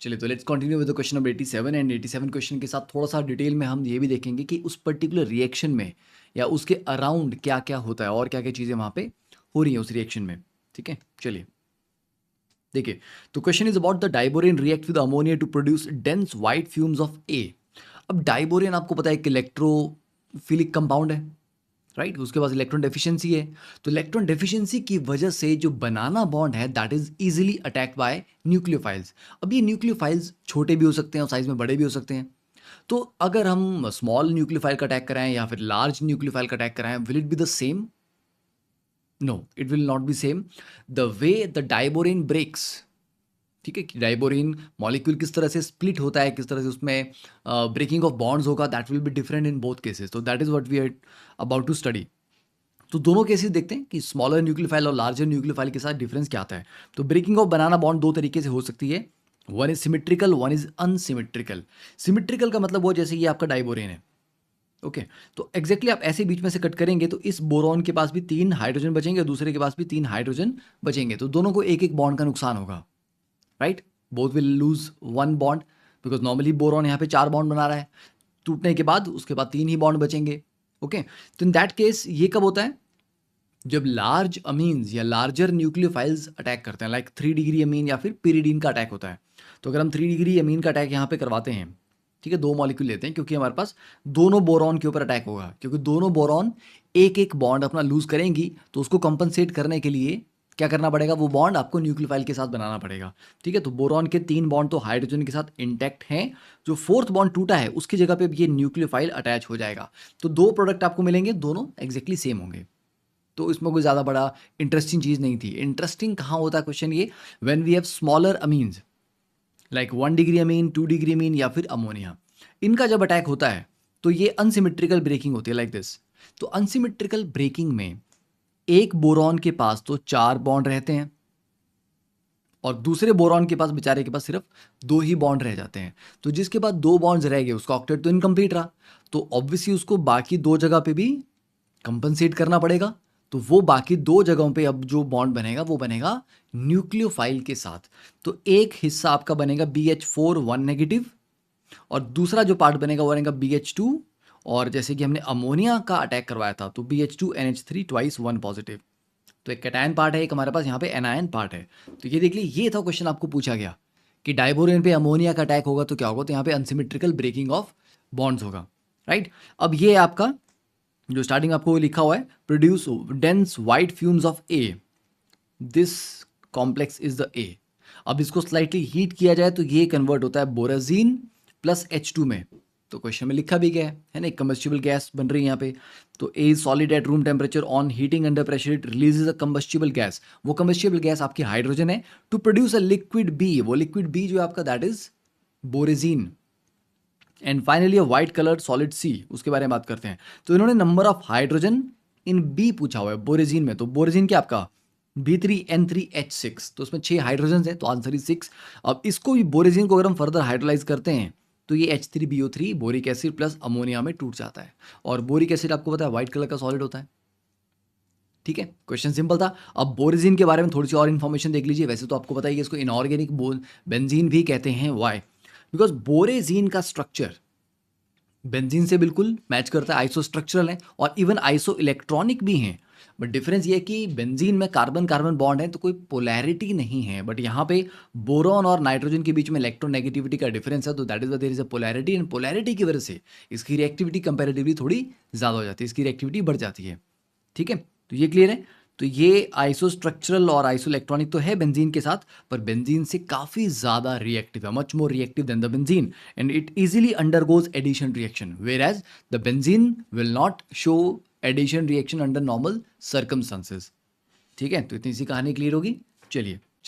चलिए तो let's continue with the question number 87 and 87 question के साथ थोड़ा सा डिटेल में हम ये भी देखेंगे कि उस पर्टिकुलर रिएक्शन में या उसके अराउंड क्या क्या होता है और क्या क्या चीज़ें वहाँ पे हो रही हैं उस रिएक्शन में। ठीक है, चलिए देखिए। तो question is about the diborane react with ammonia to produce dense white fumes of A. अब डाइबोरेन आपको पता है कि इलेक्ट्रोफिलिक कंपाउंड है, राइट उसके पास इलेक्ट्रॉन डेफिशिएंसी है। तो इलेक्ट्रॉन डेफिशिएंसी की वजह से जो बनाना बॉन्ड है that is easily attacked by nucleophiles. अब ये न्यूक्लियोफाइल्स छोटे भी हो सकते हैं और साइज में बड़े भी हो सकते हैं। तो अगर हम स्मॉल न्यूक्लियोफाइल का अटैक कराएं या फिर लार्ज न्यूक्लियोफाइल का अटैक कराएं, will it be the same? No, it will not be same. The way the diborane breaks, ठीक है, कि डाइबोरेन मॉलिक्यूल किस तरह से स्प्लिट होता है, किस तरह से उसमें ब्रेकिंग ऑफ बॉन्ड्स होगा, that will be different in both cases. तो that is what we are about to study. तो दोनों केसेस देखते हैं कि स्मॉलर न्यूक्लियोफाइल और लार्जर न्यूक्लियोफाइल के साथ डिफरेंस क्या आता है। तो ब्रेकिंग ऑफ बनाना बॉन्ड दो तरीके से हो सकती है, one is symmetrical, one is unsymmetrical. Symmetrical का मतलब वो जैसे ये आपका डाइबोरेन है, ओके। तो एग्जैक्टली आप ऐसे बीच में से कट करेंगे तो इस बोरॉन के पास भी 3 हाइड्रोजन बचेंगे और दूसरे के पास भी 3 हाइड्रोजन बचेंगे, तो दोनों को एक एक बॉन्ड का नुकसान होगा, right. Both will lose one bond because normally boron यहाँ पे 4 बॉन्ड बना रहा है, टूटने के बाद उसके बाद 3 ही बॉन्ड बचेंगे, ओके। तो इन दैट केस ये कब होता है? जब लार्ज अमीन्स या लार्जर न्यूक्लियोफाइल्स अटैक करते हैं, लाइक 3 डिग्री अमीन या फिर पिरिडीन का अटैक होता है। तो अगर हम 3 डिग्री अमीन का अटैक यहाँ पे करवाते हैं, ठीक है, 2 मॉलिक्यूल लेते हैं क्योंकि हमारे पास दोनों बोरॉन के ऊपर अटैक होगा, क्योंकि दोनों बोरॉन एक एक बॉन्ड अपना लूज करेंगी, तो उसको कंपनसेट करने के लिए क्या करना पड़ेगा, वो बॉन्ड आपको न्यूक्लियोफाइल के साथ बनाना पड़ेगा, ठीक है। तो बोरॉन के 3 बॉन्ड तो हाइड्रोजन के साथ इंटैक्ट हैं, जो 4th बॉन्ड टूटा है उसकी जगह पे ये न्यूक्लियोफाइल अटैच हो जाएगा। तो 2 प्रोडक्ट आपको मिलेंगे, दोनों एग्जैक्टली सेम होंगे। तो इसमें कोई ज़्यादा बड़ा इंटरेस्टिंग चीज़ नहीं थी। इंटरेस्टिंग कहाँ होता है क्वेश्चन ये, when we have smaller amines like 1 degree amine, 2 degree amine या फिर अमोनिया, इनका जब अटैक होता है तो ये अनसिमेट्रिकल ब्रेकिंग होती है लाइक दिस। तो अनसिमेट्रिकल ब्रेकिंग में एक बोरॉन के पास तो 4 बॉन्ड रहते हैं और दूसरे बोरॉन के पास, बेचारे के पास सिर्फ 2 ही बॉन्ड रह जाते हैं। तो जिसके पास 2 बॉन्ड्स रह गए उसका ऑक्टेट तो इनकम्प्लीट रहा, तो ऑब्वियसली उसको बाकी 2 जगह पे भी कंपनसेट करना पड़ेगा। तो वो बाकी 2 जगहों पे अब जो बॉन्ड बनेगा वो बनेगा न्यूक्लियोफाइल के साथ। तो एक हिस्सा आपका बनेगा BH4 1 नेगेटिव और दूसरा जो पार्ट बनेगा वो बनेगा BH2, और जैसे कि हमने अमोनिया का अटैक करवाया था तो BH2 NH3 ट्वाइस 1 पॉजिटिव। तो एक कैटायन पार्ट है, एक हमारे पास यहाँ पे एनायन पार्ट है। तो ये देख लीजिए, ये था क्वेश्चन आपको पूछा गया कि डाइबोरेन पे अमोनिया का अटैक होगा तो क्या होगा, तो यहाँ पे अनसिमेट्रिकल ब्रेकिंग ऑफ बॉन्ड्स होगा, राइट। अब ये आपका जो स्टार्टिंग आपको लिखा हुआ है, produce dense white fumes of A, this complex is the ए। अब इसको स्लाइटली हीट किया जाए तो ये कन्वर्ट होता है बोराजीन प्लस H2 में। तो क्वेश्चन में लिखा भी गया है ना, एक कंबस्टिबल गैस बन रही है यहाँ पे। तो A is solid at room temperature, on heating under pressure it releases a combustible gas. वो कंबस्टिबल गैस आपकी हाइड्रोजन है, to produce a liquid B, वो लिक्विड बी जो है आपका that is borazine. And finally white colour solid C, उसके बारे में बात करते हैं। तो इन्होंने number of hydrogen in B पूछा हुआ है बोरेजीन में। तो बोरेजीन क्या आपका B3N3H6, तो उसमें 6 हाइड्रोजन है, तो आंसर इज 6। अब इसको भी बोरेजीन को अगर हम फर्दर हाइड्रोलाइज करते हैं तो ये H3BO3 boric acid plus ammonia में टूट जाता है, और बोरिक एसिड आपको पता है व्हाइट कलर का सॉलिड होता है, ठीक है। क्वेश्चन सिंपल था। अब बोरेजीन के बारे में थोड़ी सी और इन्फॉर्मेशन देख लीजिए। वैसे तो आपको पता है कि इसको इनऑर्गेनिक बेंजीन भी कहते हैं, वाई, बिकॉज बोरेजीन का स्ट्रक्चर बेंजीन से बिल्कुल मैच करता है, आइसो स्ट्रक्चरल है और इवन आइसो इलेक्ट्रॉनिक भी हैं। बट डिफरेंस ये है कि बेंजीन में कार्बन कार्बन बॉन्ड है तो कोई पोलैरिटी नहीं है, बट यहाँ पे बोरॉन और नाइट्रोजन के बीच में इलेक्ट्रोनेगेटिविटी का डिफरेंस है, तो that is there is a polarity, and polarity की वजह से इसकी रिएक्टिविटी कंपैरेटिवली थोड़ी ज़्यादा हो जाती है, इसकी रिएक्टिविटी बढ़ जाती है, ठीक है। तो ये क्लियर है। तो ये आइसो स्ट्रक्चरल और आइसो इलेक्ट्रॉनिक तो है बेंजीन के साथ, पर बेंजीन से काफ़ी ज़्यादा रिएक्टिव है, much more reactive than the benzene, and it easily undergoes addition reaction, whereas the benzene will not show addition reaction under normal circumstances, ठीक है। तो इतनी सी कहानी क्लियर होगी। चलिए